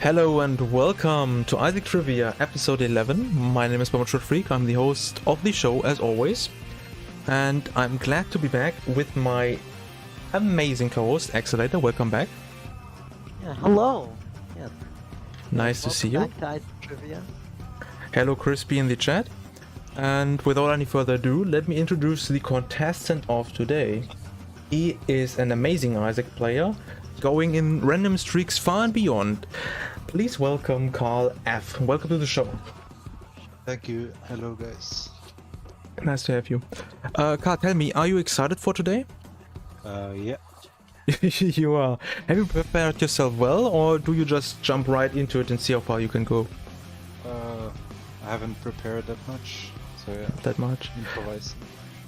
Hello and welcome to Isaac Trivia episode 11. My name is Bambochutafreak, I'm the host of the show as always. And I'm glad to be back with my amazing co-host, Xaitat. Welcome back. Yeah, hello. Yeah. Nice to see you. Back to Item Trivia. Hello Crispy in the chat. And without any further ado, let me introduce the contestant of today. He is an amazing Isaac player, going in random streaks far and beyond. Please welcome KarlF. Welcome to the show. Thank you. Hello, guys. Nice to have you. Karl, tell me, are you excited for today? Yeah. You are. Have you prepared yourself well, or do you just jump right into it and see how far you can go? I haven't prepared that much, so yeah. That much? Improvise.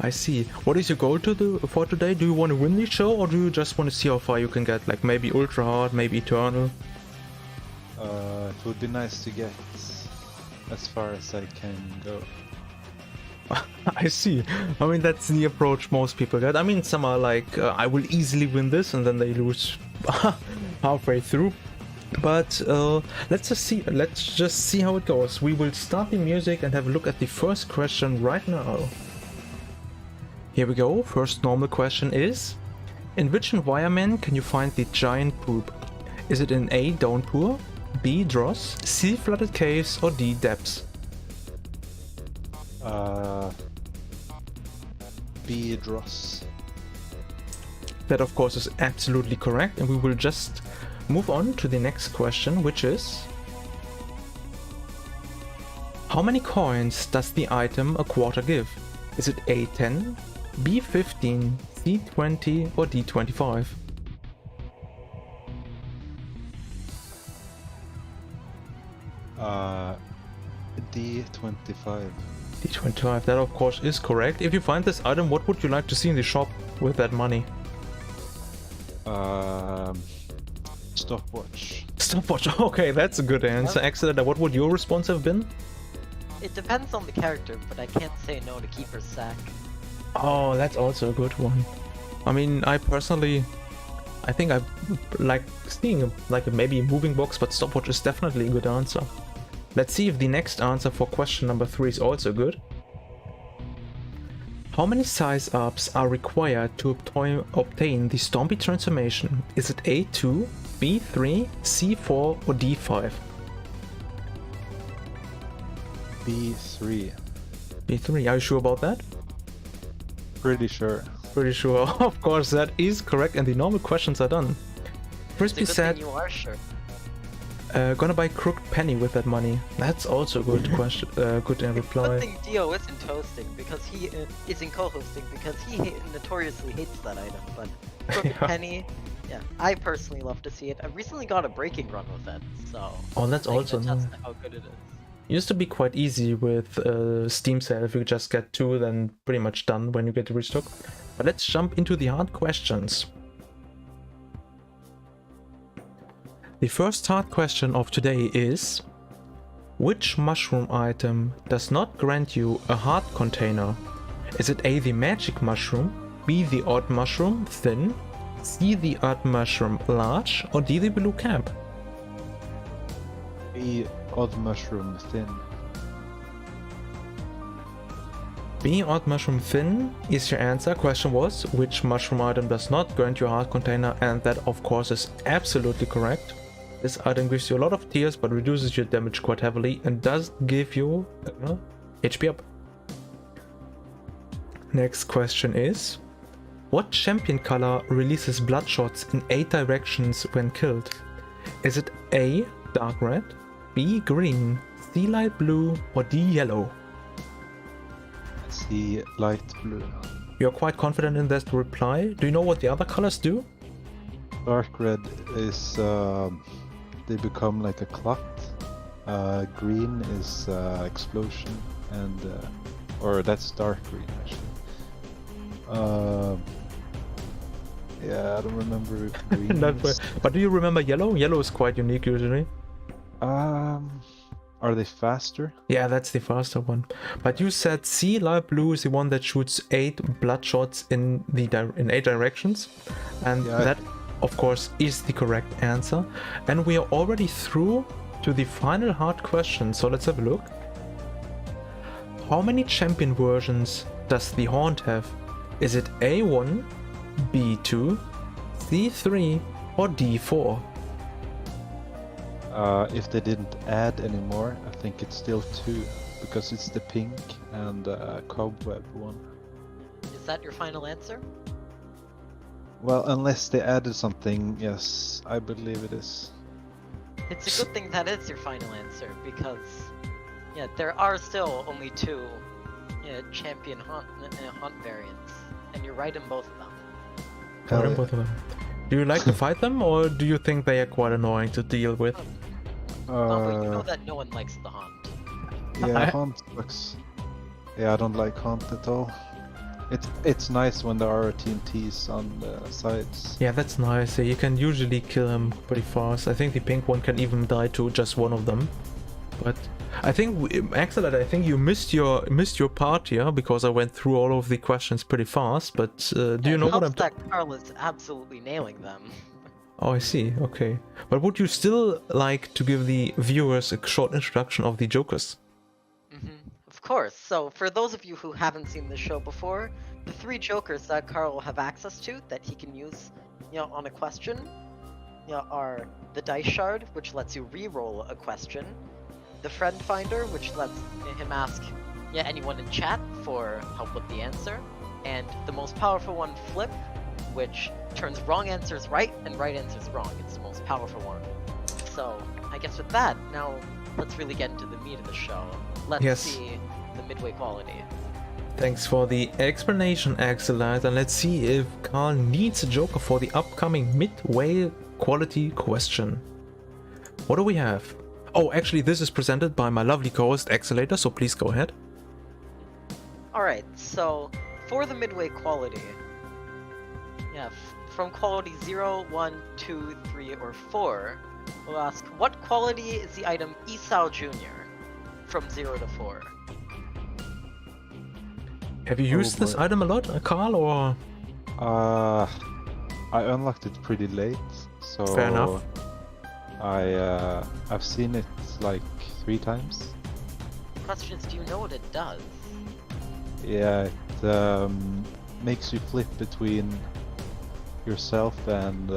I see. What is your goal for today? Do you want to win the show, or do you just want to see how far you can get? Like maybe Ultraart, maybe Eternal? It would be nice to get as far as I can go. I see. I mean, that's the approach most people get. I mean, some are like, I will easily win this, and then they lose halfway through. But let's just see how it goes. We will start the music and have a look at the first question right now. Here we go. First normal question is, in which environment can you find the giant poop? Is it in A, downpour, B, dross, C, flooded caves, or D, depths? B, dross. That of course is absolutely correct, and we will just move on to the next question, which is, how many coins does the item a quarter give? Is it A, 10, B, 15, C, 20, or D, 25? D, 25. D, 25, that of course is correct. If you find this item, what would you like to see in the shop with that money? Stopwatch. Stopwatch, okay, that's a good answer. Excellent. What would your response have been? It depends on the character, but I can't say no to Keeper's Sack. Oh, that's also a good one. I mean, I personally, I think I like seeing like maybe a moving box, but stopwatch is definitely a good answer. Let's see if the next answer for question number 3 is also good. How many size ups are required to obtain the Stompy transformation? Is it A2, B3, C4, or D5? B3. B3, are you sure about that? Pretty sure. Pretty sure. Of course, that is correct, and the normal questions are done. Crispy said, you are sure. Gonna buy crooked penny with that money. That's also a good question. Good reply. Good thing Dio isn't hosting because he isn't co-hosting because he notoriously hates that item. But crooked penny, yeah, I personally love to see it. I recently got a breaking run with it, so. Oh, that's also nice. How good it is. Used to be quite easy with Steam sale. If you just get 2, then pretty much done when you get to restock. But let's jump into the hard questions. The first hard question of today is, which mushroom item does not grant you a heart container? Is it A, the magic mushroom, B, the odd mushroom, thin, C, the odd mushroom, large, or D, the blue cap? B, odd mushroom, thin. B, odd mushroom, thin is your answer. Question was, which mushroom item does not grant you a heart container? And that of course is absolutely correct. This item gives you a lot of tears but reduces your damage quite heavily and does give you HP up. Next question is, what champion color releases bloodshots in 8 directions when killed? Is it A, dark red, B, green, C, light blue, or D, yellow? C, light blue. You're quite confident in that reply. Do you know what the other colors do? Dark red is they become like a clot. Green is explosion, and or that's dark green actually. Yeah, I don't remember green. But do you remember yellow? Yellow is quite unique usually. Are they faster? Yeah, that's the faster one. But you said C, light blue is the one that shoots 8 bloodshots in 8 directions, and Yeah, that of course, is the correct answer. And we are already through to the final hard question, so let's have a look. How many champion versions does the Haunt have? Is it A1, B2, C3, or D4? If they didn't add any more, I think it's still 2, because it's the pink and cobweb one. Is that your final answer? Well, unless they added something, yes, I believe it is. It's a good thing that is your final answer, because yeah, there are still only 2 champion haunt variants, and you're right in both of them. Right in both of them. Do you like to fight them, or do you think they are quite annoying to deal with? Well, you know that no one likes the haunt. Yeah, Haunt sucks. Yeah, I don't like Haunt at all. It's nice when there are TNTs on the sides. Yeah, that's nice. You can usually kill him pretty fast. I think the pink one can even die to just one of them. But I think, Xaitat, I think you missed your part here, because I went through all of the questions pretty fast. But do you know what I'm talking? That Karl is absolutely nailing them. Oh, I see. Okay. But would you still like to give the viewers a short introduction of the Jokers? Of course. So, for those of you who haven't seen this show before, the 3 Jokers that Karl will have access to that he can use, on a question, are the Dice Shard, which lets you re-roll a question, the Friend Finder, which lets him ask anyone in chat for help with the answer, and the most powerful one, Flip, which turns wrong answers right and right answers wrong. It's the most powerful one. So, I guess with that, now let's really get into the meat of the show. Let's see the Midway Quality. Thanks for the explanation, Xaitat, and let's see if Karl needs a Joker for the upcoming Midway Quality question. What do we have? Oh, actually, this is presented by my lovely co-host Xaitat, so please go ahead. Alright, so for the Midway Quality, from quality 0, 1, 2, 3, or 4, we'll ask, what quality is the item Esau Jr. from 0 to 4? Have you used this item a lot, Karl, or? I unlocked it pretty late, so fair enough. I've seen it like 3 times. The question is, do you know what it does? Yeah, it makes you flip between yourself and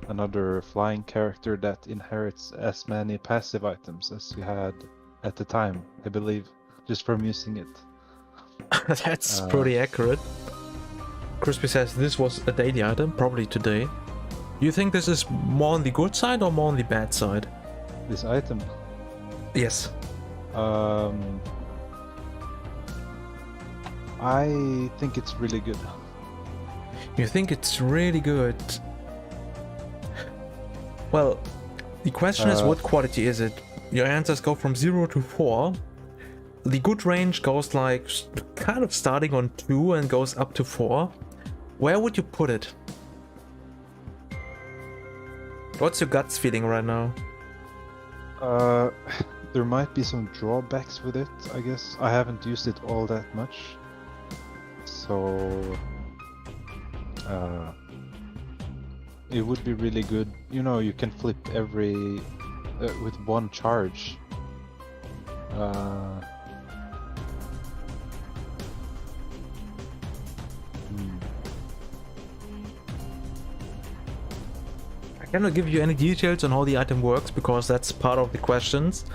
another flying character that inherits as many passive items as you had at the time, I believe, just from using it. That's pretty accurate. Crispy says this was a daily item, probably today. Do you think this is more on the good side or more on the bad side? This item? Yes. I think it's really good. You think it's really good? Well, the question is, what quality is it? Your answers go from 0 to 4. The good range goes like kind of starting on 2 and goes up to 4. Where would you put it? What's your guts feeling right now? There might be some drawbacks with it, I guess. I haven't used it all that much. So it would be really good. You know, you can flip every with one charge. I cannot give you any details on how the item works because that's part of the questions,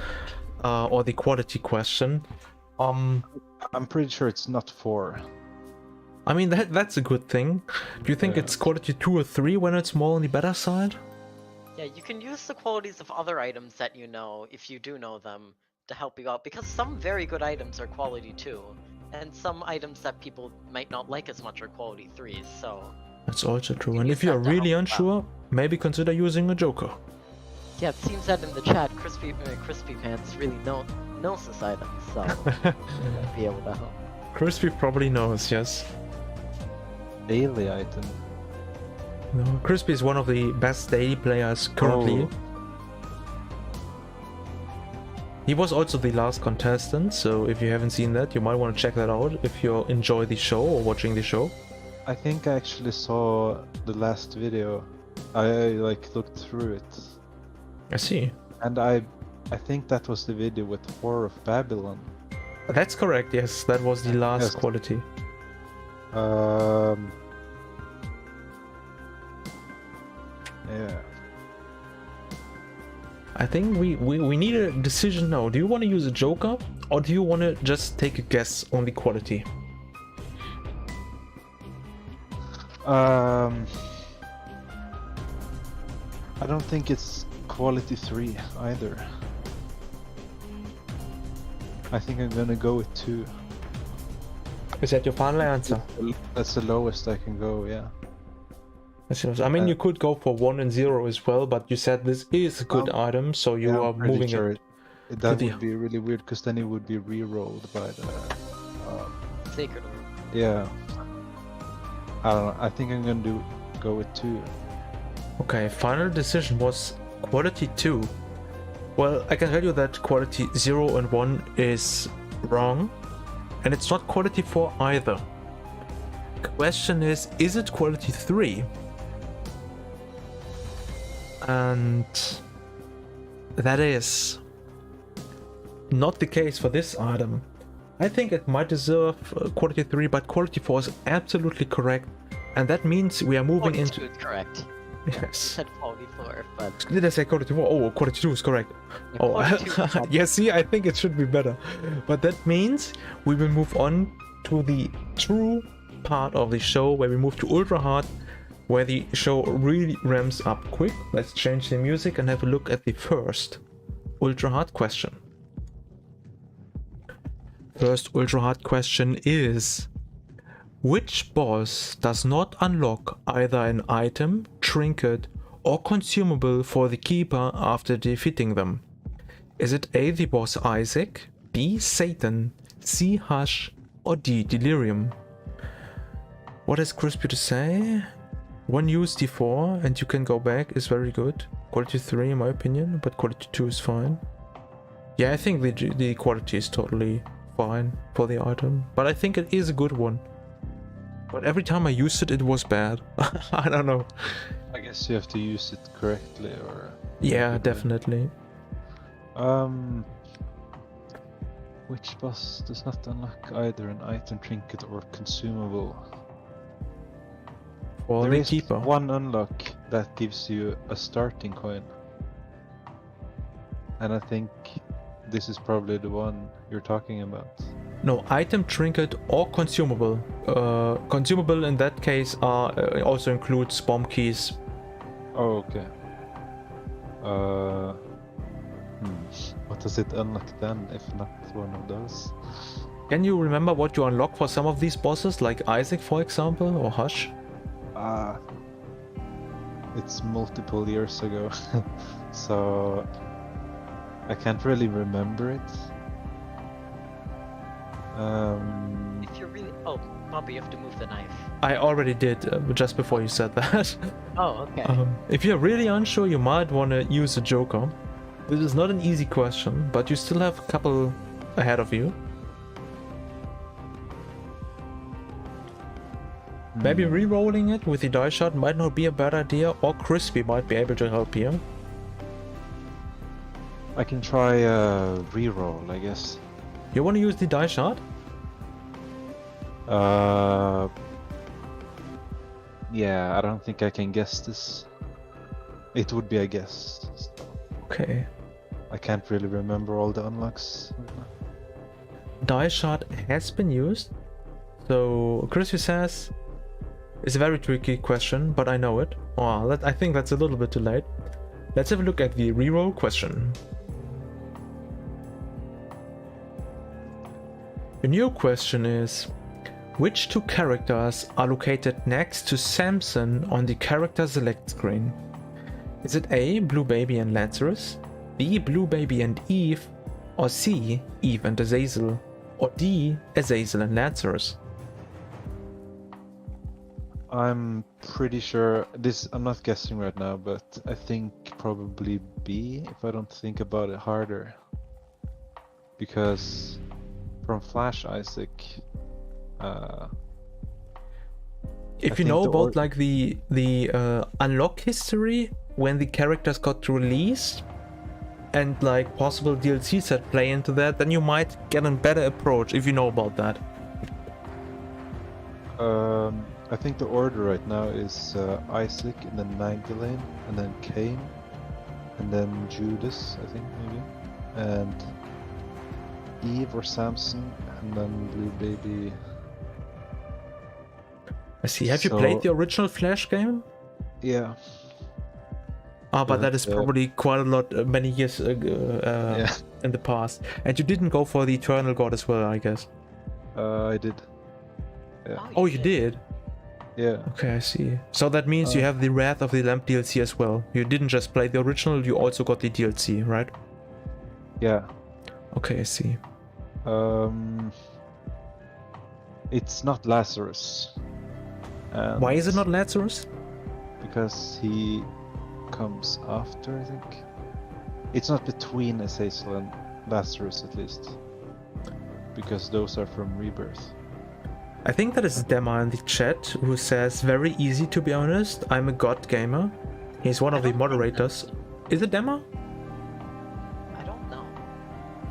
or the quality question. I'm pretty sure it's not 4. I mean, that's a good thing. Do you think it's quality 2 or 3 when it's more on the better side? Yeah, you can use the qualities of other items that you know, if you do know them, to help you out, because some very good items are quality 2, and some items that people might not like as much are quality 3s, so... That's also true, and if you're really unsure, maybe consider using a Joker. Yeah, it seems that in the chat, Crispy Pants really knows this item, so... might be able to help. Crispy probably knows, yes. Daily item. No, Crispy is one of the best daily players currently. Oh. He was also the last contestant, so if you haven't seen that, you might want to check that out if you enjoy the show or watching the show. I think I actually saw the last video I like looked through it, I see. and I think that was the video with Whore of Babylon. That's correct, yes. That was the last Yes. quality. Yeah. I think we need a decision now. Do you want to use a joker, or do you want to just take a guess on the quality? I don't think it's quality 3 either. I think I'm gonna go with 2. Is that your final answer? That's the lowest I can go, yeah. I mean, you could go for 1 and 0 as well, but you said this is a good item, so you Yeah, are I'm pretty moving sure it. that the- would be really weird, because then it would be re-rolled by the... Sacred. yeah. I don't know, I think I'm gonna go with 2. Okay, final decision was quality 2. Well, I can tell you that quality 0 and 1 is wrong, and it's not quality 4 either. Question is it quality 3? And that is not the case for this item. I think it might deserve quality 3, but quality 4 is absolutely correct, and that means we are moving into... Is correct. Yes. Said quality 4, but Did I say quality 4? Oh, quality 2 is correct. Oh, quality 2 is yeah, see, I think it should be better. But that means we will move on to the true part of the show, where we move to Ultraart, where the show really ramps up quick. Let's change the music and have a look at the first Ultraart question. First Ultraart question is: which boss does not unlock either an item, trinket, or consumable for the keeper after defeating them? Is it A, the boss Isaac, B, Satan, C, Hush, or D, Delirium? What has Crispy to say? One use D4 and you can go back is very good. Quality 3 in my opinion, but quality 2 is fine. Yeah, I think the quality is totally fine for the item, but I think it is a good one. But every time I used it, it was bad. I don't know. I guess you have to use it correctly, or... Yeah, definitely. Which boss does not unlock either an item, trinket, or consumable? For There the is keeper. one unlock that gives you a starting coin. And I think this is probably the one you're talking about. No, item, trinket, or consumable. Consumable in that case also includes bomb keys. Oh, okay. What does it unlock then, if not one of those? Can you remember what you unlock for some of these bosses, like Isaac for example, or Hush? It's multiple years ago, so I can't really remember it. if you're really... Oh, Bobby, you have to move the knife. I already did, just before you said that. Oh, okay. If you're really unsure, you might want to use a joker. This is not an easy question, but you still have a couple ahead of you. Maybe re-rolling it with the die shot might not be a bad idea, or Crispy might be able to help here. I can try reroll, I guess. You want to use the die shot? Yeah, I don't think I can guess this. It would be a guess. Okay. I can't really remember all the unlocks. Die shot has been used. So Crispy says it's a very tricky question, but I know it. Oh, I think that's a little bit too late. Let's have a look at the reroll question. The new question is: which two characters are located next to Samson on the character select screen? Is it A, Blue Baby and Lazarus, B, Blue Baby and Eve, or C, Eve and Azazel, or D, Azazel and Lazarus? I'm pretty sure this. I'm not guessing right now, but I think probably B if I don't think about it harder. Because from Flash Isaac, If you know about like the unlock history when the characters got released and like possible DLCs that play into that, then you might get a better approach if you know about that. I think the order right now is Isaac and then Magdalene and then Cain and then Judas, I think maybe, and Eve or Samson and then Blue Baby. I see. Have you played the original Flash game? Yeah. But that is probably quite a lot, many years ago, in the past. And you didn't go for the Eternal God as well, I guess. I did. Yeah. Oh, you did? Yeah. Okay, I see. So that means you have the Wrath of the Lamp DLC as well. You didn't just play the original, you also got the DLC, right? Yeah. Okay, I see. It's not Lazarus. Why is it not Lazarus? Because he comes after, I think. It's not between Azazel and Lazarus, at least. Because those are from Rebirth. I think that is Dema in the chat who says, very easy to be honest, I'm a god gamer. He's one of the moderators. Is it Dema? I don't know.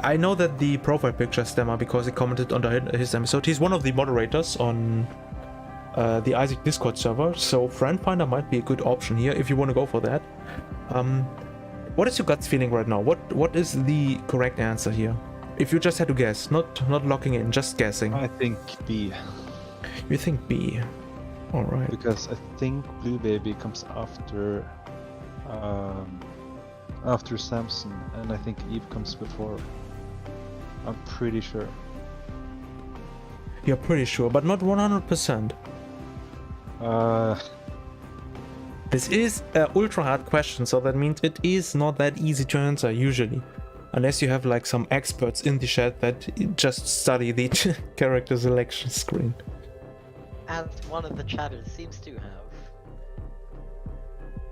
I know that the profile picture is Dema because he commented on his episode. He's one of the moderators on the Isaac Discord server, so Friend Finder might be a good option here if you want to go for that. What is your gut feeling right now? What is the correct answer here? If you just had to guess, not locking in, just guessing. I think B. You think B? All right. Because I think Blue Baby comes after Samson, and I think Eve comes before. I'm pretty sure. You're pretty sure, but not 100%. This is an ultra hard question, so that means it is not that easy to answer usually. Unless you have like some experts in the chat that just study the character selection screen. As one of the chatters seems to have.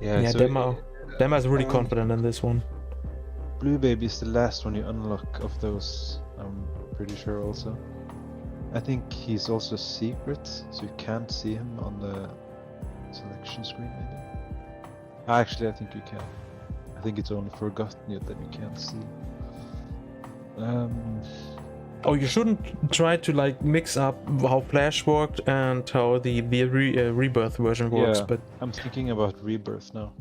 Yeah, so Dema is really confident in this one. Blue Baby is the last one you unlock of those, I'm pretty sure also. I think he's also secret, so you can't see him on the selection screen maybe. Actually, I think you can. I think it's only forgotten yet that you can't see. Oh, you shouldn't try to like mix up how Flash worked and how the Rebirth version works, yeah, but I'm thinking about Rebirth now.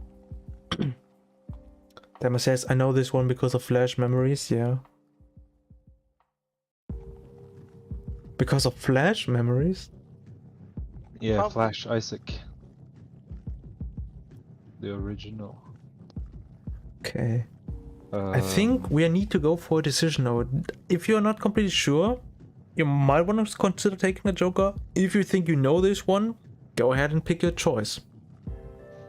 Dema says, I know this one because of Flash memories, yeah. Because of Flash memories? Yeah, Probably. Flash Isaac. The original. Okay. I think we need to go for a decision now. If you're not completely sure, you might want to consider taking a Joker. If you think you know this one, go ahead and pick your choice.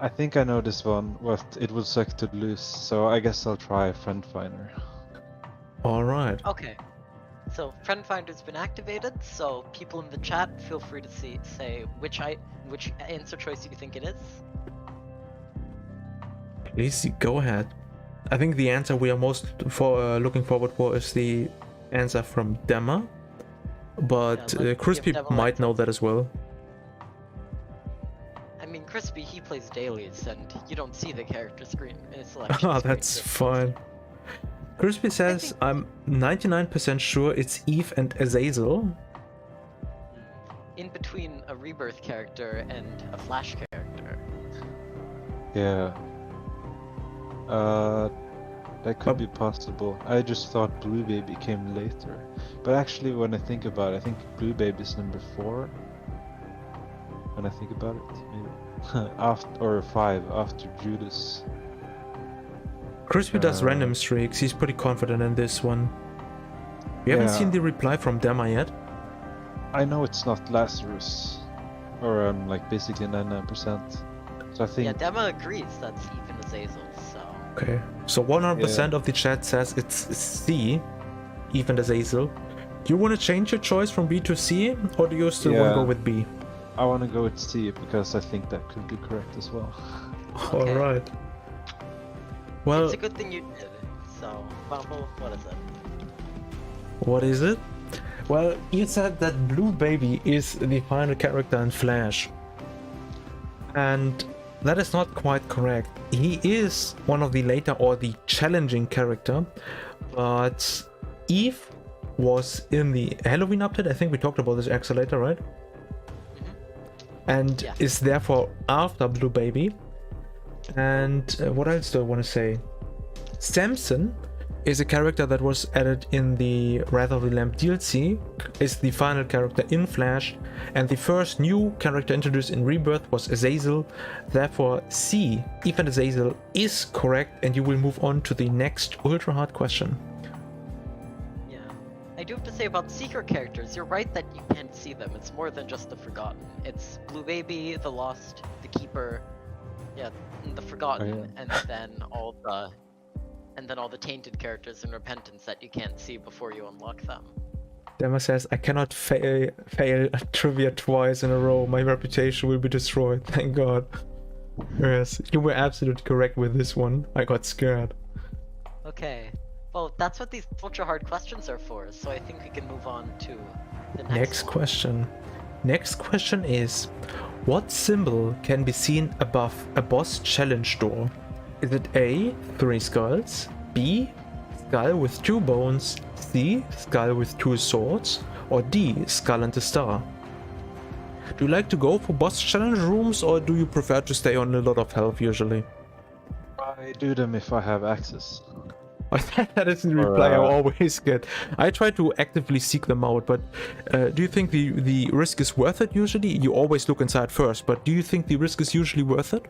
I think I know this one, but it would suck to lose, so I guess I'll try Friend Finder. Alright. Okay. So Friend Finder's been activated, so people in the chat feel free to say which answer choice you think it is. Please go ahead. I think the answer we are most looking forward for is the answer from Dema, but Yeah, Crispy give Dema might answer. know that as well. I mean, Crispy, he plays dailies, and you don't see the character screen in his selection. Ah, screen, that's so- fine. Crispy says, I'm 99% sure it's Eve and Azazel. In between a Rebirth character and a Flash character. Yeah. That could be possible. I just thought Blue Baby came later. But actually, when I think about it, I think Blue Baby's number 4. When I think about it, maybe. Or 5, after Judas. Crispy does random streaks, he's pretty confident in this one. We haven't seen the reply from Dema yet. I know it's not Lazarus. Or like basically 99%. So I think... Yeah, Dema agrees that's even Azazel, so... Okay, so 100% of the chat says it's C, even Azazel. Do you want to change your choice from B to C, or do you still want to go with B? I want to go with C, because I think that could be correct as well. Okay. Alright. Well, It's a good thing you did, so... Bumble, what is it? what is it? Well, you said that Blue Baby is the final character in Flash. And that is not quite correct. He is one of the later or the challenging character, but Eve was in the Halloween update. I think we talked about this extra later, right? And Yeah. is therefore after Blue Baby. And what else do I want to say? Samson is a character that was added in the Wrath of the Lamb DLC, is the final character in Flash, and the first new character introduced in Rebirth was Azazel. Therefore, C, even Azazel, is correct, and you will move on to the next ultra hard question. Yeah. I do have to say about secret characters, you're right that you can't see them. It's more than just the Forgotten. It's Blue Baby, the Lost, the Keeper, yeah, the Forgotten, Oh, yeah. and then all the tainted characters in Repentance that you can't see before you unlock them. Dema says, I cannot fail a trivia twice in a row. My reputation will be destroyed. Thank God. Yes, you were absolutely correct with this one. I got scared. Okay. Well, that's what these ultra hard questions are for, so I think we can move on to the Next one. question. Next question is, what symbol can be seen above a boss challenge door? Is it A, 3 skulls, B, skull with 2 bones, C, skull with 2 swords, or D, skull and a star? Do you like to go for boss challenge rooms, or do you prefer to stay on a lot of health usually? I do them if I have access. That is the reply I Or, always get. I try to actively seek them out, but do you think the risk is worth it usually? You always look inside first, but do you think the risk is usually worth it?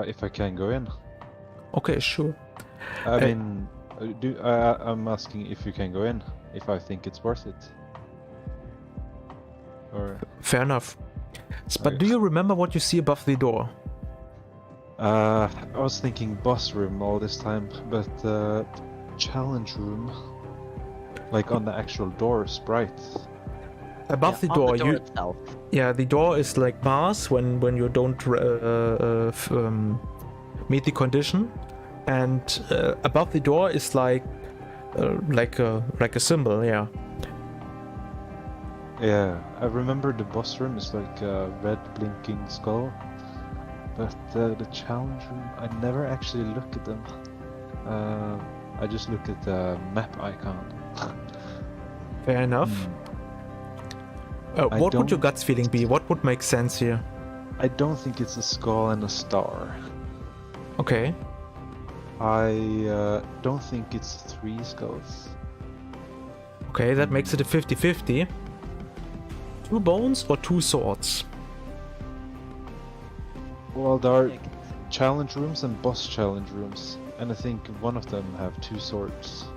If I can go in. Okay, sure. I mean, I'm asking if you can go in, if I think it's worth it. Or Fair enough. But Okay. do you remember what you see above the door? I was thinking boss room all this time, but challenge room, like on the actual door sprite. Above Yeah, the on door, the door you itself. yeah, the door is like bars when you don't meet the condition, and above the door is like a symbol, yeah. Yeah, I remember the boss room is like a red blinking skull, but the challenge room, I never actually look at them. I just look at the map icon. Fair enough. I What would your don't- guts feeling be? What would make sense here? I don't think it's a skull and a star. Okay. I don't think it's 3 skulls. Okay, that makes it a 50-50. 2 bones or 2 swords? Well, there are Like, challenge rooms and boss challenge rooms, and I think one of them have 2 swords.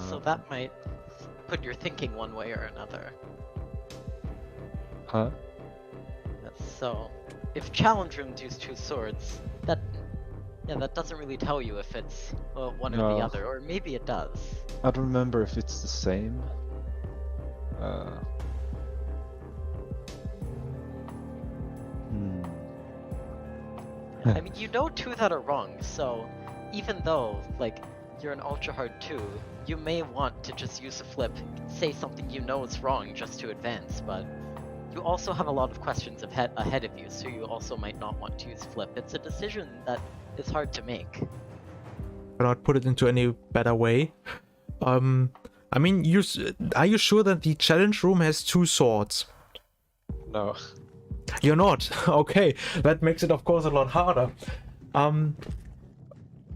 so that might put your thinking one way or another. Huh? So, if challenge rooms use 2 swords, that doesn't really tell you if it's one or the No. other, or maybe it does. I don't remember if it's the same. I mean, you know 2 that are wrong, so even though, like, you're an ultra hard 2, you may want to just use a flip, say something you know is wrong just to advance, but you also have a lot of questions ahead of you, so you also might not want to use flip. It's a decision that is hard to make. Cannot put it into any better way. I mean, are you sure that the challenge room has 2 swords? No. You're not. Okay, that makes it of course a lot harder.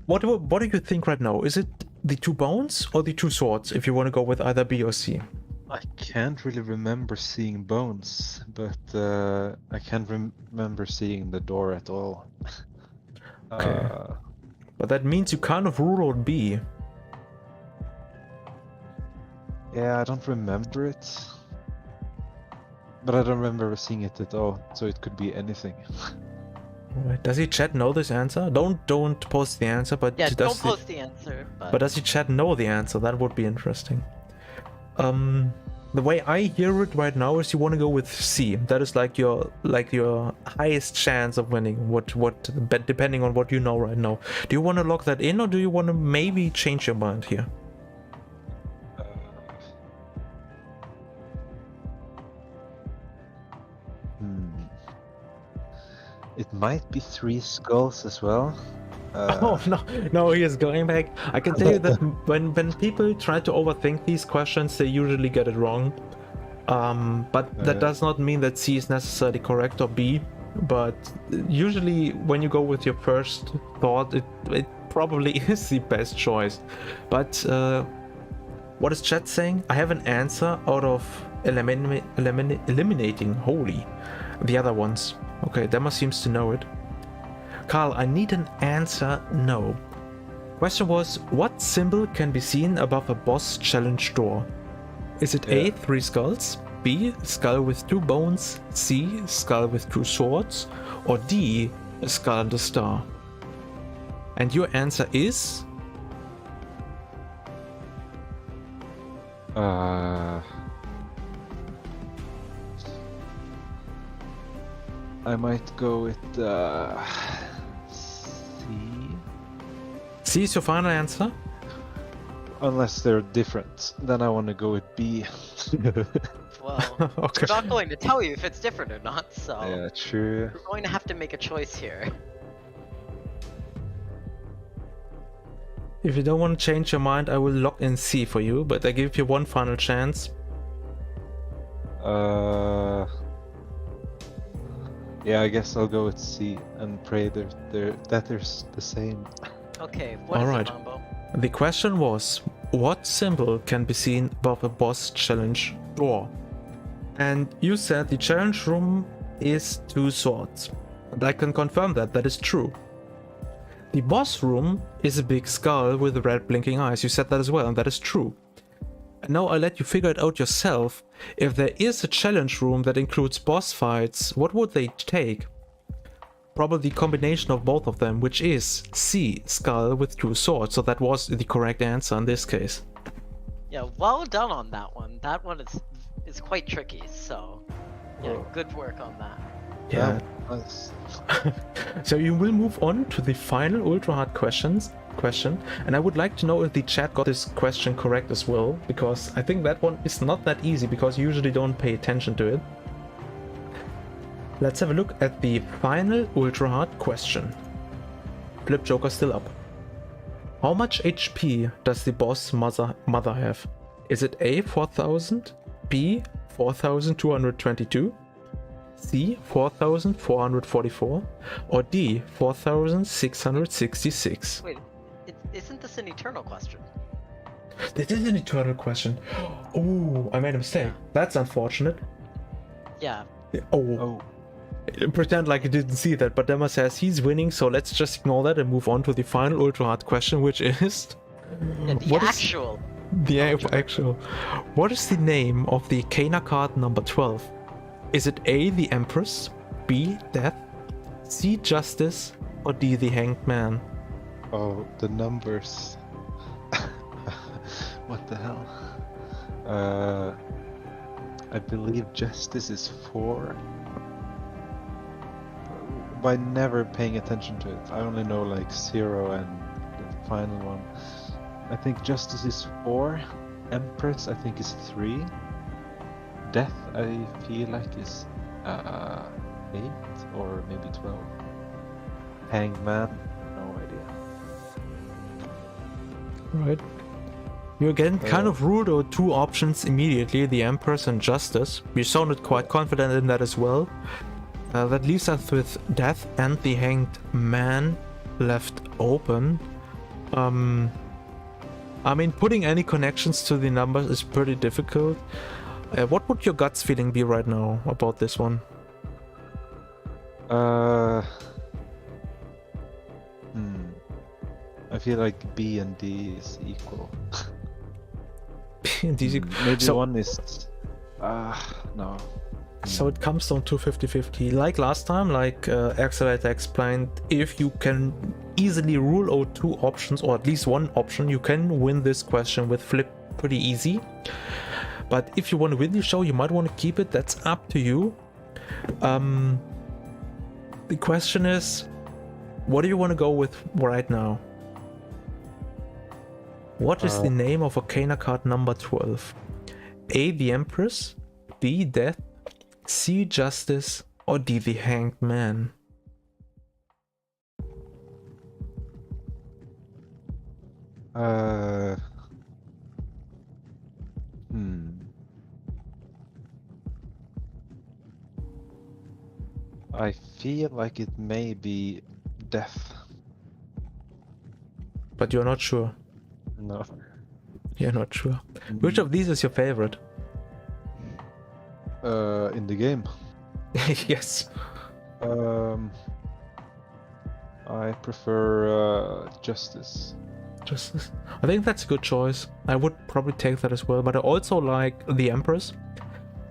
What do you think right now? Is it the 2 bones or the 2 swords? If you want to go with either B or C. I can't really remember seeing bones, but I can't remember seeing the door at all. Okay. But that means you kind of rule out B. Yeah, I don't remember it. But I don't remember seeing it at all, so it could be anything. Alright. Does the chat know this answer? Don't post the answer, but Yeah, does don't the, post the answer, but does the chat know the answer? That would be interesting. The way I hear it right now is you want to go with C. That is like your highest chance of winning. Depending on what you know right now. Do you want to lock that in, or do you want to maybe change your mind here? It might be 3 skulls as well. Oh no, he is going back. I can tell you that when people try to overthink these questions, they usually get it wrong. But that does not mean that C is necessarily correct or B. But usually, when you go with your first thought, it probably is the best choice. But what is chat saying? I have an answer out of eliminating holy the other ones. Okay, Dema seems to know it. Karl, I need an answer. No. Question was, what symbol can be seen above a boss challenge door? Is it A, 3 skulls, B, skull with 2 bones, C, skull with 2 swords, or D, a skull and a star? And your answer is? I might go with C. C is your final answer? Unless they're different, then I want to go with B. Well, Okay. we're not going to tell you if it's different or not, so Yeah, true. we're going to have to make a choice here. If you don't want to change your mind, I will lock in C for you, but I give you one final chance. Yeah, I guess I'll go with C and pray that they're the same. Okay, what is Alright. it, Mambo? The question was, what symbol can be seen above a boss challenge door? And you said the challenge room is 2 swords. And I can confirm that is true. The boss room is a big skull with red blinking eyes. You said that as well, and that is true. And now I let you figure it out yourself. If there is a challenge room that includes boss fights, what would they take? Probably the combination of both of them, which is C, skull with 2 swords. So that was the correct answer in this case. Yeah, well done on that one. That one is quite tricky, so yeah, good work on that. Yeah. Nice. So you will move on to the final Ultraart question, and I would like to know if the chat got this question correct as well, because I think that one is not that easy, because you usually don't pay attention to it. Let's have a look at the final Ultraart question. Flip Joker still up. How much HP does the boss mother have? Is it A, 4000, B, 4222, C, 4444, or D, 4666? Wait, isn't this an eternal question? This is an eternal question. Oh, I made a mistake. That's unfortunate. Yeah. Oh. Pretend like you didn't see that, but Dema says he's winning, so let's just ignore that and move on to the final Ultraart question, which is... Yeah, the actual. What is the name of the Kana card number 12? Is it A, the Empress, B, Death, C, Justice, or D, the Hanged Man? Oh, the numbers. What the hell? I believe Justice is 4. By never paying attention to it, I only know like 0 and the final one. I think Justice is 4. Empress, I think, is 3. Death, I feel like is 8 or maybe 12. Hangman, no idea. Right. You again kind of ruled out 2 options immediately, the Empress and Justice. You sounded quite confident in that as well. That leaves us with Death and the Hanged Man left open. I mean, putting any connections to the numbers is pretty difficult. What would your guts feeling be right now about this one? I feel like B and D is equal. Maybe so, one is... no. So it comes down to 50-50. Like last time, like Xaitat explained, if you can easily rule out 2 options, or at least 1 option, you can win this question with Flip pretty easy. But if you want to win the show, you might want to keep it. That's up to you. The question is, what do you want to go with right now? What is the name of Arcana card number 12? A, the Empress, B, Death, C, Justice, or D, the Hanged Man? Uh, I feel like it may be death. But you're not sure. No. You're not sure. Which of these is your favorite? In the game. Yes. I prefer Justice. Justice. I think that's a good choice. I would probably take that as well, but I also like the Empress.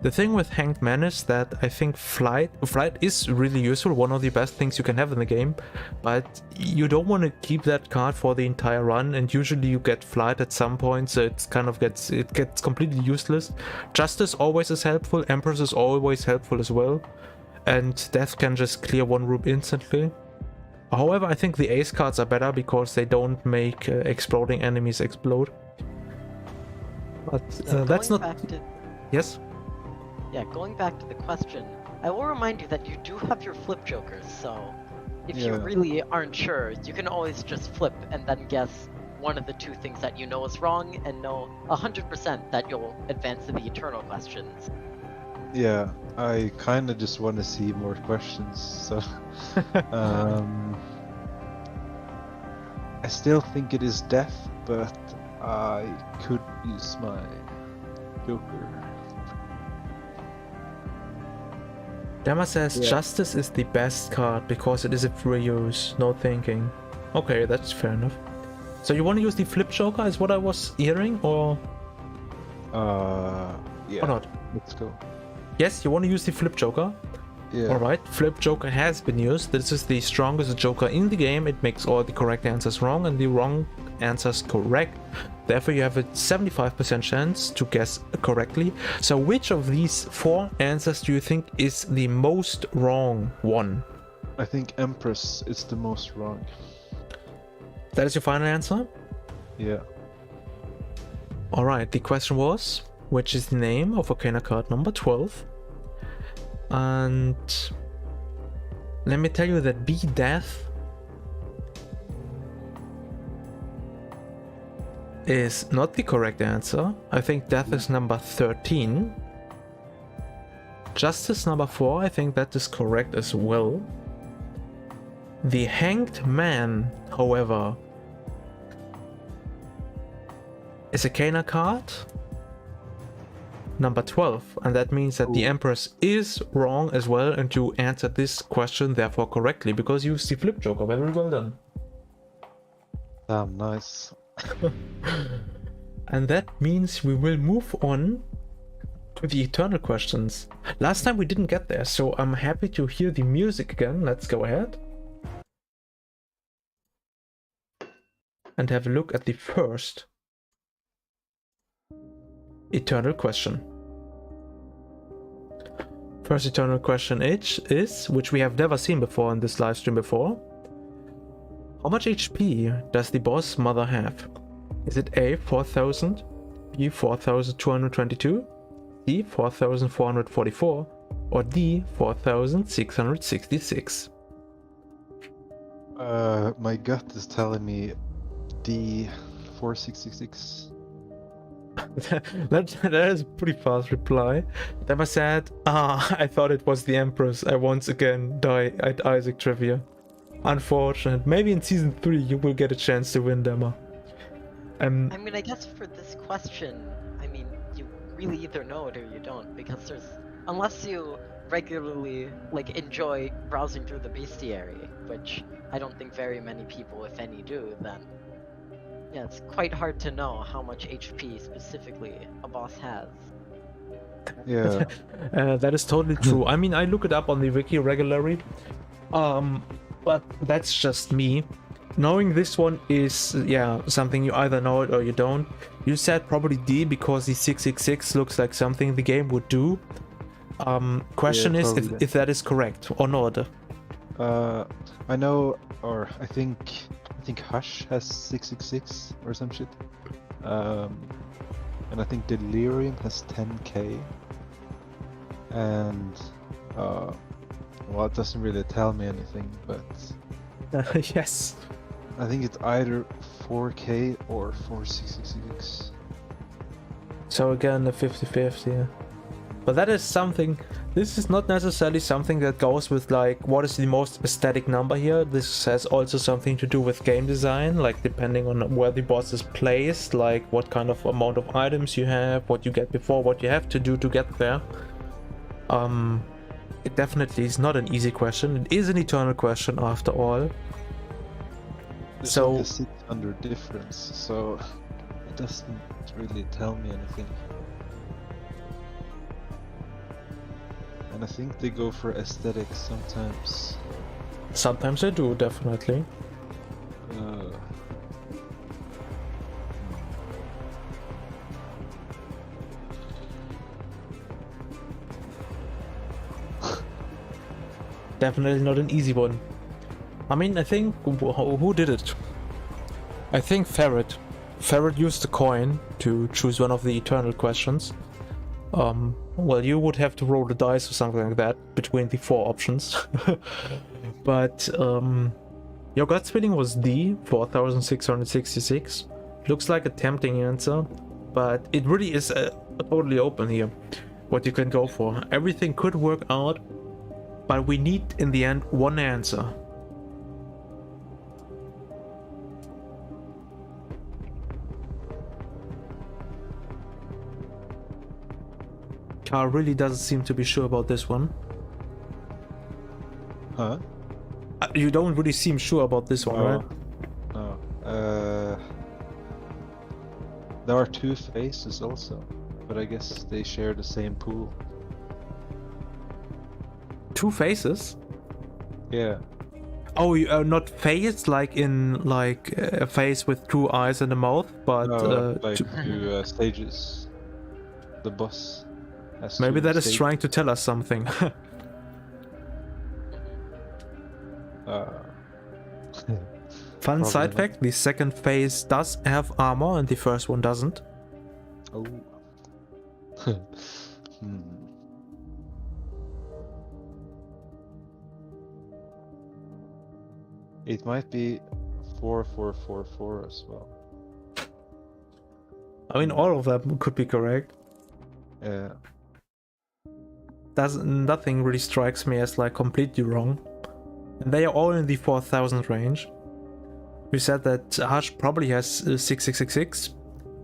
The thing with Hanged Man is that I think flight is really useful, one of the best things you can have in the game, but you don't want to keep that card for the entire run, and usually you get flight at some point, so it gets completely useless. Justice always is helpful, Empress is always helpful as well, and Death can just clear one room instantly. However, I think the ace cards are better because they don't make exploding enemies explode. But that's not... Yes? Yeah, going back to the question, I will remind you that you do have your flip jokers, so if you really aren't sure, you can always just flip and then guess one of the two things that you know is wrong and know 100% that you'll advance to the eternal questions. Yeah, I kind of just want to see more questions, so... I still think it is death, but I could use my joker. Dama says Justice is the best card because it is a free use, no thinking. Okay, that's fair enough. So you want to use the flip joker is what I was hearing, or? Yeah. Or not? Let's go. Yes, you want to use the flip joker? Yeah. Alright, flip joker has been used. This is the strongest joker in the game. It makes all the correct answers wrong and the wrong answers correct. Therefore, you have a 75% chance to guess correctly. So which of these four answers do you think is the most wrong one? I think Empress is the most wrong. That is your final answer? Yeah. Alright, the question was, which is the name of Arcana card number 12? And let me tell you that B Death is not the correct answer. I think Death is number 13. Justice number 4, I think that is correct as well. The Hanged Man, however, is a Arcana card number 12, and that means that the Empress is wrong as well, and you answered this question therefore correctly because you used the flip joker. Very well done. Damn, nice. And that means we will move on to the eternal questions. Last time we didn't get there, so I'm happy to hear the music again. Let's go ahead and have a look at the first eternal question. First eternal question is, which we have never seen before in this live stream before. How much HP does the boss mother have? Is it A, 4000, B, 4222, C, 4444, or D, 4666? My gut is telling me D, 4666. that is a pretty fast reply. Dama said, I thought it was the Empress. I once again die at Isaac Trivia. Unfortunate. Maybe in season 3 you will get a chance to win, Dama. I mean, I guess for this question, I mean, you really either know it or you don't, because unless you regularly, like, enjoy browsing through the bestiary, which I don't think very many people, if any, do, then yeah, it's quite hard to know how much HP specifically a boss has. Yeah. That is totally true. I mean, I look it up on the wiki regularly, but that's just me. Knowing this one is, yeah, something you either know it or you don't. You said probably D because the 666 looks like something the game would do. Question is if that is correct or not. I know, or I think Hush has 666 or some shit. And I think Delirium has 10k. And well, it doesn't really tell me anything, but Yes. I think it's either 4K or 4666. So again, a 50-50. Yeah. But that is something. This is not necessarily something that goes with like what is the most aesthetic number here. This has also something to do with game design, like depending on where the boss is placed, like what kind of amount of items you have, what you get before, what you have to do to get there. It definitely is not an easy question. It is an eternal question after all. There's So like a 600 difference, so it doesn't really tell me anything. And I think they go for aesthetics sometimes. sometimes I do, definitely. Uh, Definitely not an easy one. I mean, I think who did it? I think Ferret. Ferret used the coin to choose one of the eternal questions. Well, you would have to roll the dice or something like that between the 4 options. But your gut feeling was D, 4666. Looks like a tempting answer, but it really is totally open here. What you can go for. Everything could work out, but we need in the end one answer. Karl really doesn't seem to be sure about this one. huh? You don't really seem sure about this one, right? No. There are 2 faces also, but I guess they share the same pool. 2 faces? Yeah. Oh, you are not face like in like a face with 2 eyes and a mouth, but No, like two- 2 stages. The boss has maybe 2 that is stages. trying to tell us something. Fun side Probably not. fact: the second phase does have armor, and the first one doesn't. Oh. Hmm. It might be 4444 as well. I mean, all of them could be correct. Yeah. Nothing really strikes me as like completely wrong, and they are all in the 4000 range. We said that Hush probably has 6666,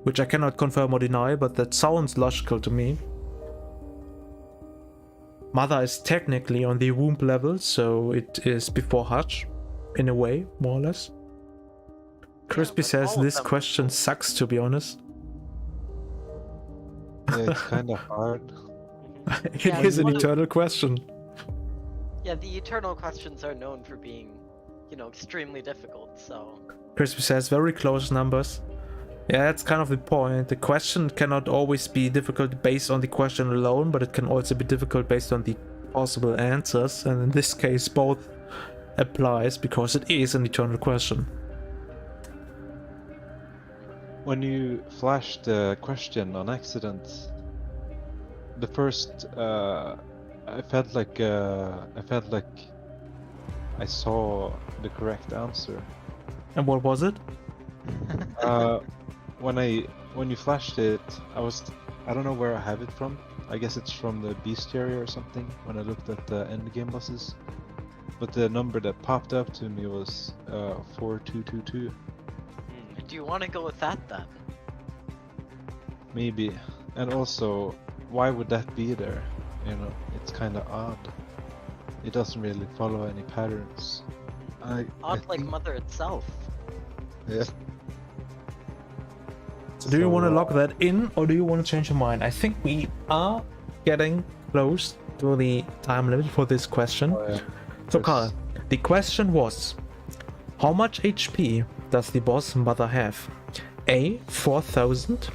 which I cannot confirm or deny, but that sounds logical to me. Mother is technically on the womb level, so it is before Hush, in a way, more or less. Crispy but says all of this them- question sucks, to be honest. Yeah, it's kind of hard. It Yeah, is an one of- eternal question. Yeah, the eternal questions are known for being, you know, extremely difficult, so... Crispy says very close numbers. Yeah, that's kind of the point. The question cannot always be difficult based on the question alone, but it can also be difficult based on the possible answers, and in this case both applies because it is an eternal question. When you flashed the question on accident, the first I felt like I saw the correct answer. And what was it? When you flashed it, I don't know where I have it from. I guess it's from the bestiary or something. When I looked at the end game bosses, but the number that popped up to me was 4222. Do you want to go with that then? Maybe. And also, why would that be there? You know, it's kind of odd. It doesn't really follow any patterns. I Odd like think- Mother itself. Yeah. Do you want to So, lock that in, or do you want to change your mind? I think we are getting close to the time limit for this question. oh, yeah. So Yes. Karl, the question was, how much HP does the boss Mother have? A, 4000,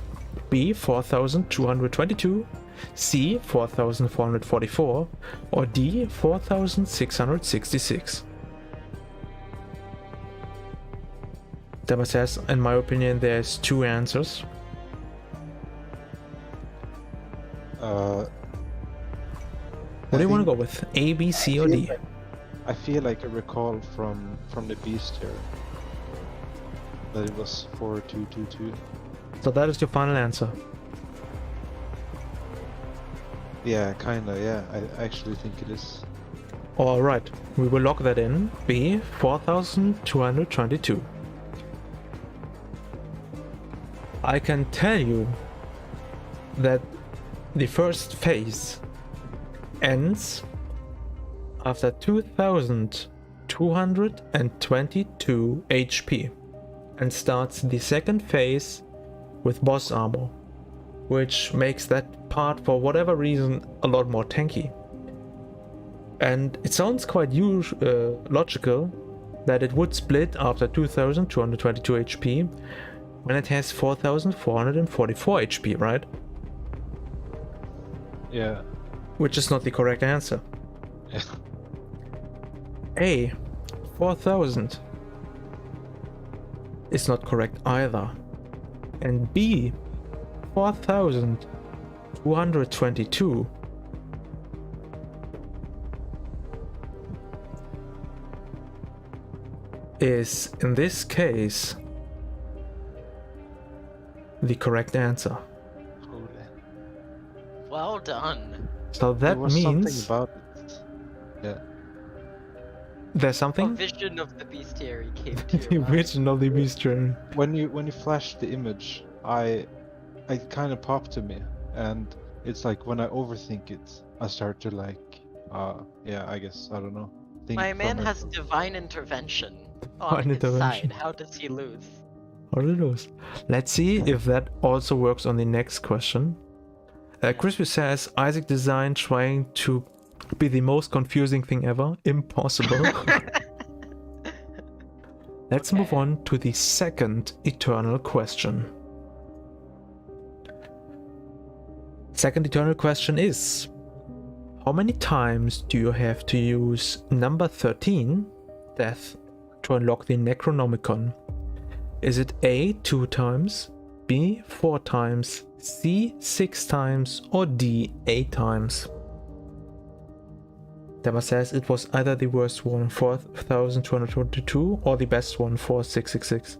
B, 4222, C, 4444, or D, 4666? Dema says, in my opinion, there's 2 answers. What do you want to go with? A, B, C, or D? I feel like I recall from the bestiary. that it was 4222. So that is your final answer. Yeah, kinda, yeah. I actually think it is. Alright, we will lock that in. B, 4222. I can tell you that the first phase ends after 2222 HP and starts the second phase with boss armor, which makes that part, for whatever reason, a lot more tanky. And it sounds quite logical that it would split after 2222 HP when it has 4444 HP, right? Yeah. Which is not the correct answer. Yeah. A, 4000 is not correct either. And B, 4222 is, in this case, the correct answer. Well done. So that There was means something about it. Yeah. there's A something. vision of the bestiary came to The your mind. original Beastern. When you flashed the image, I kind of popped to me, and it's like when I overthink it, I start to like, yeah, I guess I don't know. Think My for man has myself. divine intervention on Divine his intervention. side. How does he lose? How did it lose? Let's see if that also works on the next question. Crispy says Isaac design trying to be the most confusing thing ever. Impossible. Let's move Okay. on to the second eternal question. Second eternal question is: how many times do you have to use number 13, death, to unlock the Necronomicon? Is it A, 2 times, B, 4 times, C, 6 times, or D, 8 times? Dema says it was either the worst one, 4222, or the best one, 4666.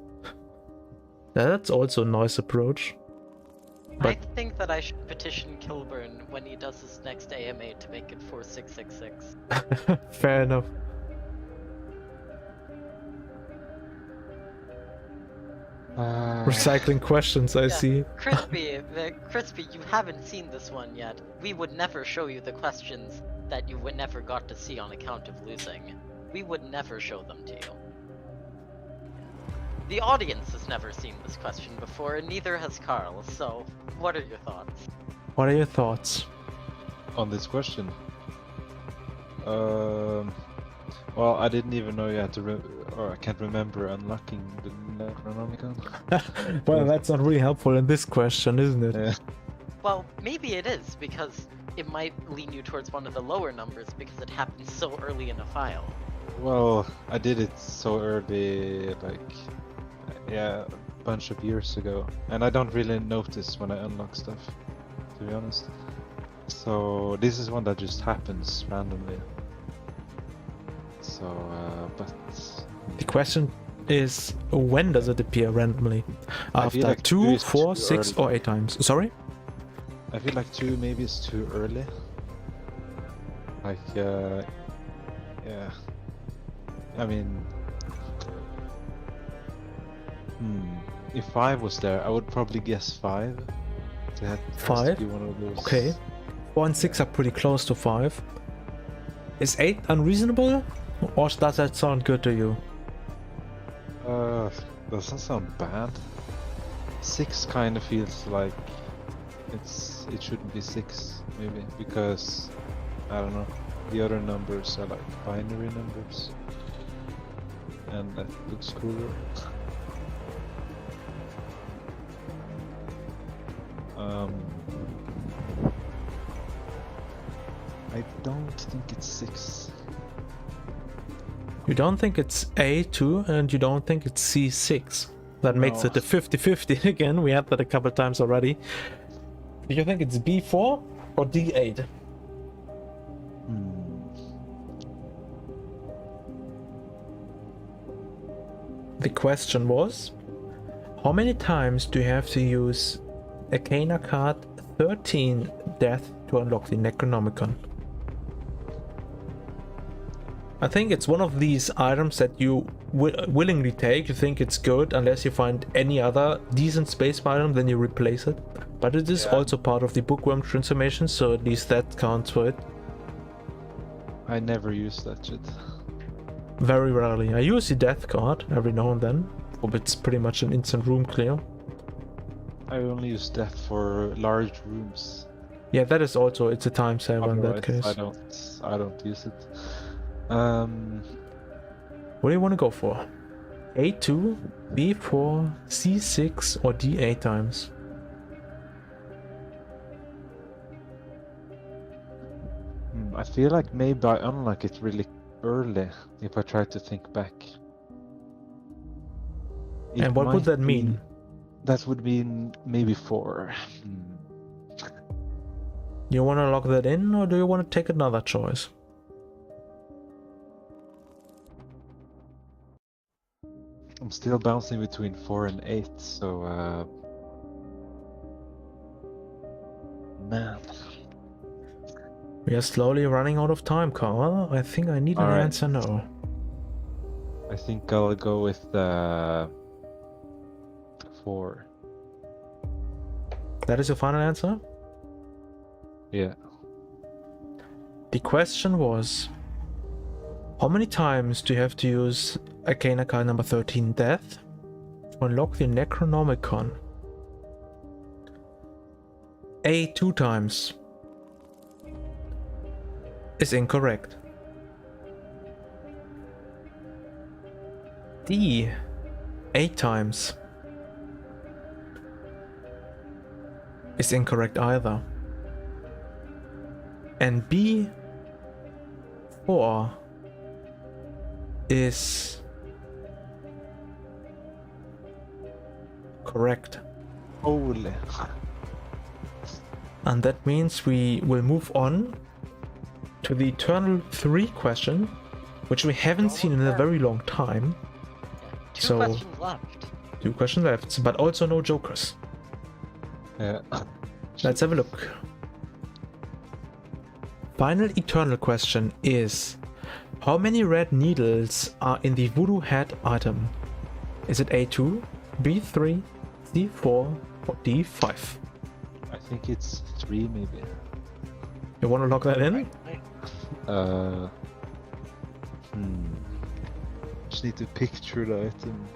That's also a nice approach. I But think that I should petition Kilburn when he does his next AMA to make it 4666. fair enough. Recycling questions, I see. Crispy, Crispy, you haven't seen this one yet. We would never show you the questions that you would never got to see on account of losing. We would never show them to you. The audience has never seen this question before, and neither has Karl, so what are your thoughts? What are your thoughts? On this question. Well, I didn't even know you had to, or I can't remember unlocking the Necronomicon. Well, that's not really helpful in this question, isn't it? Yeah. Well, maybe it is, because it might lean you towards one of the lower numbers because it happens so early in a file. Well, I did it so early, like, yeah, a bunch of years ago, and I don't really notice when I unlock stuff, to be honest. So this is one that just happens randomly. So, but The question is, when does it appear randomly? I feel After like 2, is 4, too 6, early. or 8 times? Sorry? I feel like 2 maybe is too early. Like, yeah. I mean, if 5 was there, I would probably guess 5. So that has to 5? be one of those. Okay. 4 and 6 are pretty close to 5. Is 8 unreasonable? Or does that sound good to you? Doesn't sound bad. 6 kind of feels like it shouldn't be 6 maybe, because I don't know, the other numbers are like binary numbers, and that looks cooler. I don't think it's 6. You don't think it's A2 and you don't think it's C6. That makes No. it a 50-50 again. We had that a couple times already. Do you think it's B4 or D8? The question was, How many times do you have to use Arcana card 13 Death to unlock the Necronomicon? I think it's one of these items that you willingly take. You think it's good unless you find any other decent space item, then you replace it. But it is also part of the Bookworm transformation, so at least that counts for it. I never use that shit. Very rarely. I use the Death card every now and then, but it's pretty much an instant room clear. I only use death for large rooms. Yeah, that is also, it's a time saver in that case. I don't use it. What do you want to go for? A2, B4, C6 or D8 times? I feel like maybe I unlock it really early if I try to think back. And what would that mean? That would mean maybe 4. You want to lock that in, or do you want to take another choice? I'm still bouncing between 4 and 8, so man. We are slowly running out of time, Karl. I think I need an answer now. I think I'll go with 4. That is your final answer? Yeah. The question was, how many times do you have to use Arcana card number 13 Death to unlock the Necronomicon? A 2 times is incorrect. D 8 times is incorrect either. And B 4 is correct. Holy. And that means we will move on to the Eternal 3 question, which we haven't seen in a very long time. Two questions left. 2 questions left, but also no jokers. Yeah. Let's have a look. Final Eternal question is, how many red needles are in the Voodoo Hat item? Is it A2, B3, C4 or D5? I think it's 3 maybe. You want to lock that in? Just need to picture the item.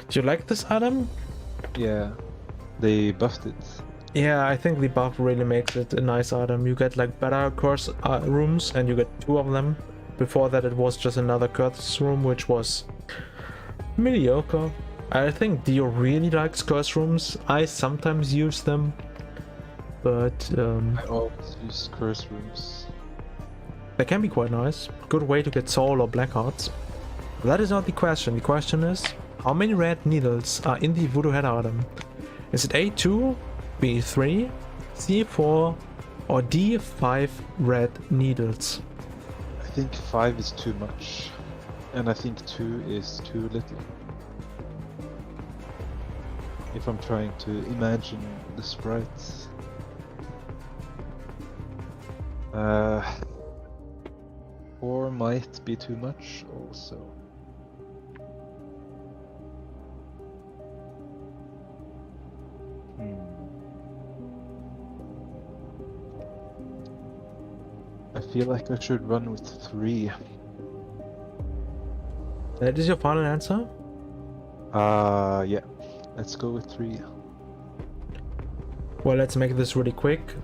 Do you like this item? Yeah, they buffed it. Yeah, I think the buff really makes it a nice item. You get like better curse rooms, and you get 2 of them. Before that it was just another curse room, which was mediocre. I think Dio really likes curse rooms. I sometimes use them, but I always use curse rooms. they can be quite nice. Good way to get soul or black hearts. But that is not the question. The question is, how many red needles are in the Voodoo Head item? Is it A2, B3, C4 or D5 red needles? I think 5 is too much, and I think 2 is too little. If I'm trying to imagine the sprites. 4 might be too much also. I feel like I should run with 3. That is your final answer? Yeah. Let's go with 3. Well, let's make this really quick.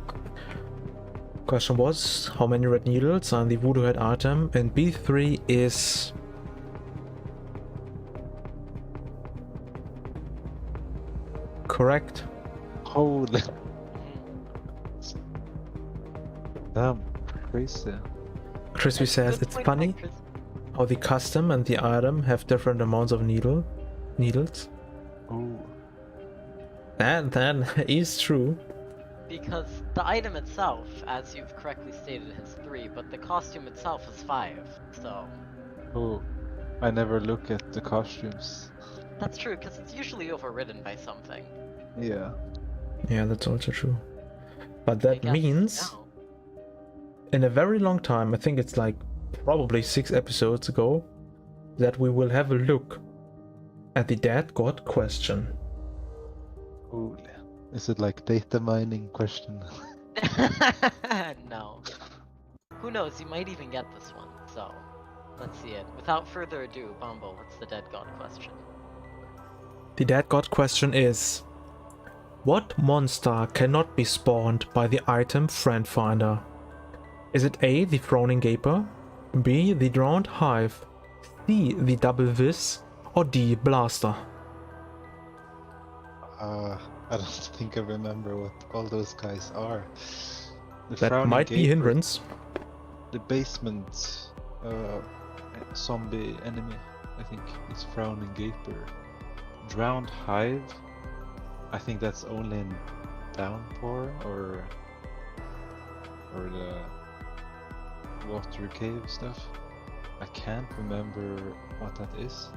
Question was, how many red needles are in the Voodoo Head item? And B3 is... correct. Holy. Damn, crazy. Crispy says, it's funny how the custom and the item have different amounts of needles. Oh. And that is true. Because the item itself, as you've correctly stated, has 3, but the costume itself is 5. So Oh, I never look at the costumes. that's true, because it's usually overridden by something. Yeah. Yeah, that's also true. But I that guess means now. in a very long time, I think it's like probably 6 episodes ago, that we will have a look at the Dead God question. Cool. Is it like data mining question? No. Who knows, you might even get this one, so let's see it. Without further ado, Bambo, what's the Dead God question? The Dead God question is: what monster cannot be spawned by the item Friend Finder? Is it A, the Frowning Gaper, B, the Drowned Hive, C, the Double Viz, or D, Blaster? I don't think I remember what all those guys are. The That Frowning might be Gaper, hindrance. The basement zombie enemy, I think, is Frowning Gaper. Drowned Hive, I think that's only in Downpour or the water cave stuff. I can't remember what that is.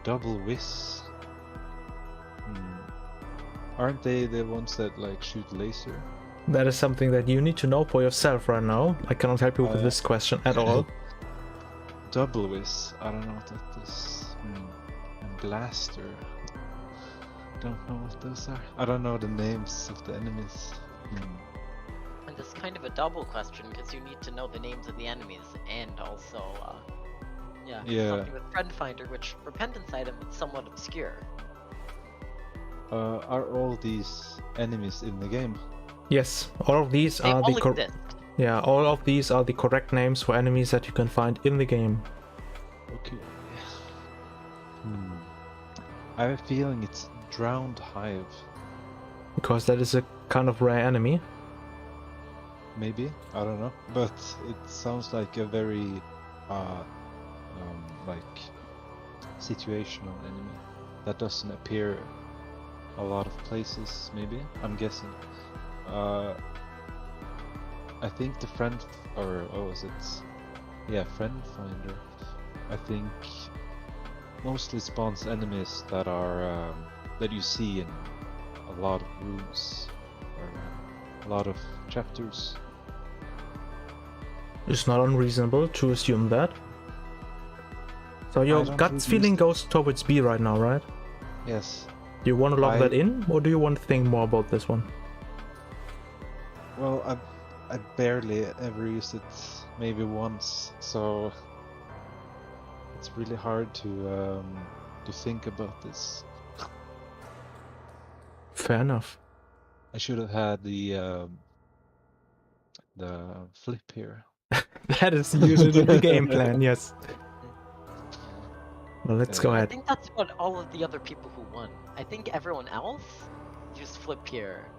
Double Whiz. Aren't they the ones that like shoot laser? That is something that you need to know for yourself right now. I cannot help you with this question at all. Double Whiz. I don't know what that is. And Blaster. Don't know what those are. I don't know the names of the enemies. And this is kind of a double question, because you need to know the names of the enemies, and also, something with Friend Finder, which Repentance item is somewhat obscure. Are all these enemies in the game? Yes, all of these They are all the exist. yeah, all of these are the correct names for enemies that you can find in the game. Okay. I have a feeling it's Drowned Hive. Because that is a kind of rare enemy. Maybe, I don't know, but it sounds like a very like situational enemy that doesn't appear a lot of places. Maybe, I'm guessing. I think the friend, or is it? Yeah, Friend Finder. I think mostly spawns enemies that are that you see in a lot of rooms or a lot of chapters. It's not unreasonable to assume that. So your gut feeling goes towards B right now, right? Yes. Do you want to lock that in, or do you want to think more about this one? Well, I barely ever used it, maybe once, so it's really hard to think about this. Fair enough. I should have had the flip here. That is usually the game plan, yes. Well, let's go I ahead. think that's what all of the other people who won. I think everyone else used Flip here.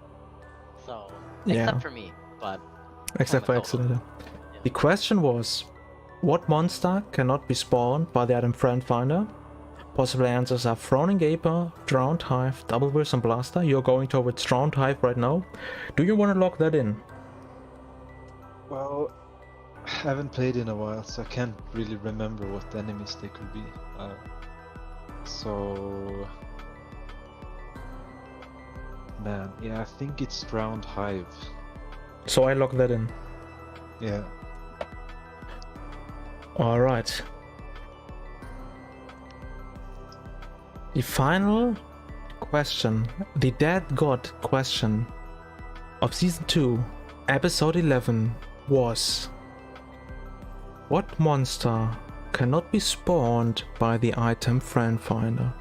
So, except for me, but... Except for Accident. Yeah. The question was, what monster cannot be spawned by the item Friend Finder? Possible answers are Frowning Gaper, Drowned Hive, Double Whiz, and Blaster. You're going towards Drowned Hive right now. Do you want to lock that in? Well, I haven't played in a while, so I can't really remember what enemies they could be. Man, yeah, I think it's Drowned Hive. So I lock that in. Yeah. Alright. The final question, the Dead God question of Season 2, Episode 11 was: what monster cannot be spawned by the item Friend Finder?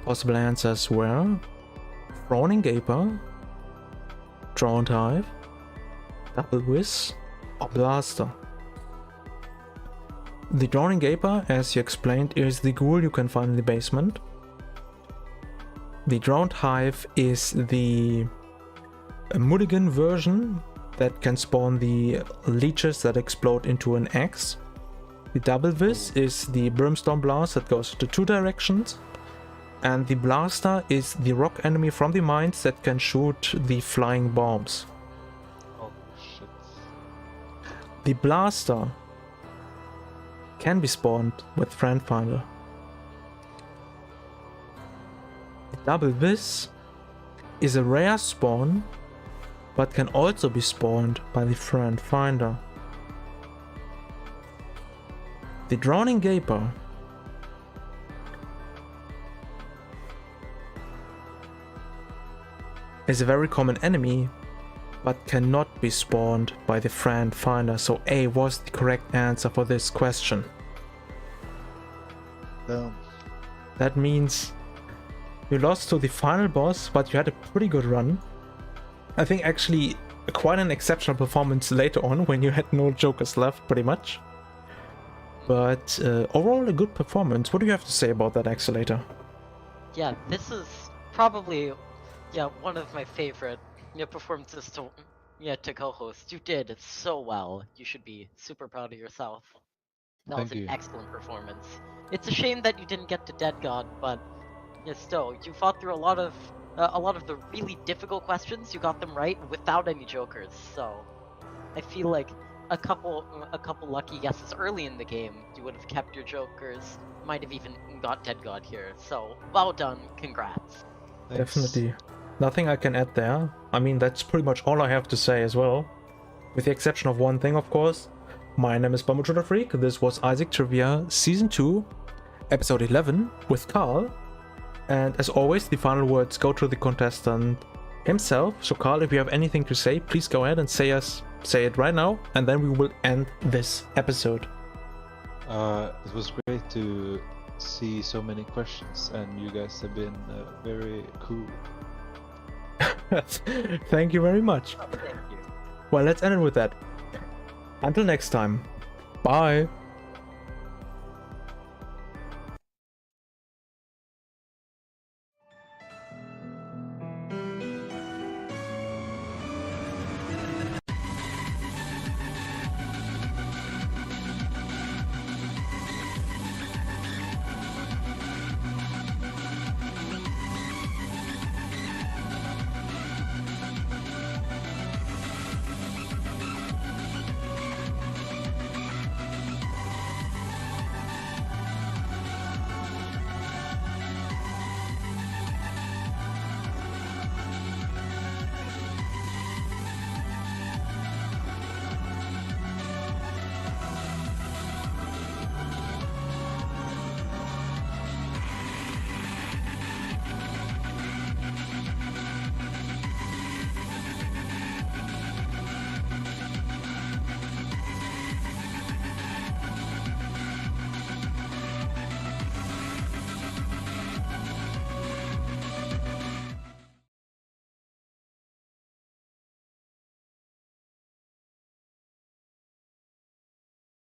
Possible answers were Frowning Gaper, Drowned Hive, Double Whiz, or Blaster. The Drowning Gaper, as you explained, is the ghoul you can find in the basement. The Drowned Hive is the mulligan version that can spawn the leeches that explode into an axe. The Double Viz is the Brimstone Blast that goes to 2 directions. And the blaster is the rock enemy from the mines that can shoot the flying bombs. Oh shit. The blaster can be spawned with Friend Finder. The double this is a rare spawn, but can also be spawned by the Friend Finder. The Drowning Gaper is a very common enemy, but cannot be spawned by the Friend Finder, so A was the correct answer for this question. Damn. That means you lost to the final boss, but you had a pretty good run. I think actually quite an exceptional performance later on when you had no jokers left, pretty much. But overall a good performance. What do you have to say about that, Xaitat? Yeah, this is probably one of my favorite performances to co-host. You did so well. You should be super proud of yourself. That was Thank an you. excellent performance. It's a shame that you didn't get to Dead God, but still, you fought through a lot of the really difficult questions. You got them right without any jokers. So I feel like a couple lucky guesses early in the game, you would have kept your jokers. Might have even got Dead God here. So well done. Congrats. Thanks. Definitely. Nothing I can add there. I mean, that's pretty much all I have to say as well. With the exception of one thing, of course. My name is Bambochutafreak. This was Isaac Trivia Season 2, Episode 11 with Karl. And as always, the final words go to the contestant himself. So Karl, if you have anything to say, please go ahead and say it right now, and then we will end this episode. It was great to see so many questions, and you guys have been very cool. Thank you very much. Thank you. Well, let's end it with that. Until next time. Bye.